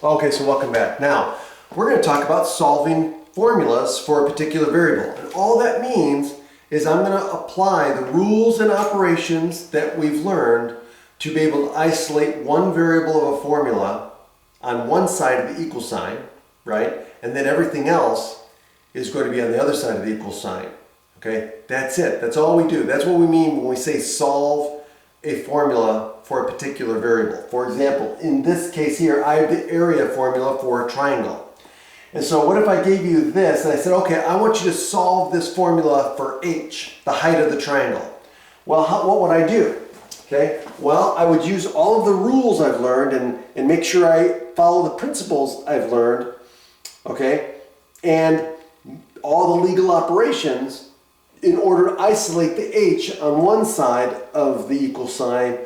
Okay, so welcome back. Now, we're going to talk about solving formulas for a particular variable. And all that means is I'm going to apply the rules and operations that we've learned to be able to isolate one variable of a formula on one side of the equal sign, right? And then everything else is going to be on the other side of the equal sign. Okay, that's it. That's all we do. That's what we mean when we say solve a formula for a particular variable. For example, in this case here, I have the area formula for a triangle. And so what if I gave you this and I said, okay, I want you to solve this formula for h, the height of the triangle. Well, what would I do? Okay, well, I would use all of the rules I've learned and make sure I follow the principles I've learned, okay, and all the legal operations in order to isolate the h on one side of the equal sign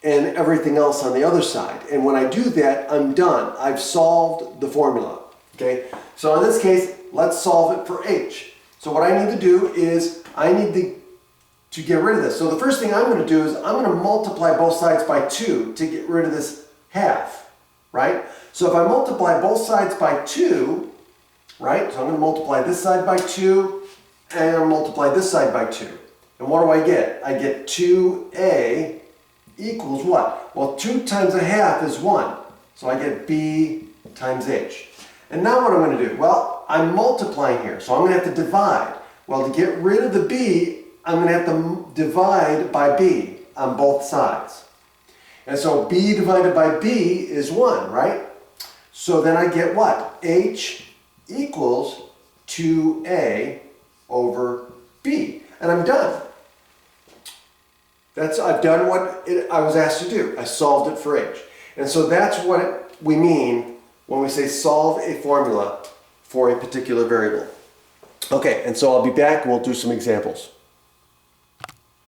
and everything else on the other side. And when I do that, I'm done. I've solved the formula. Okay, so in this case, let's solve it for h. So what I need to do is I need to get rid of this. So the first thing I'm going to do is I'm going to multiply both sides by 2 to get rid of this half, right? So if I multiply both sides by 2, right, so I'm going to multiply this side by 2 and multiply this side by 2. And what do I get? I get 2a equals what? Well, 2 times a half is 1. So I get b times h. And now what I'm going to do? Well, I'm multiplying here, so I'm going to have to divide. Well, to get rid of the b, I'm going to have to divide by b on both sides. And so b divided by b is 1, right? So then I get what? H equals 2a over b. And I'm done. I've done what I was asked to do. I solved it for h. And so that's what we mean when we say solve a formula for a particular variable. Okay, and so I'll be back and we'll do some examples.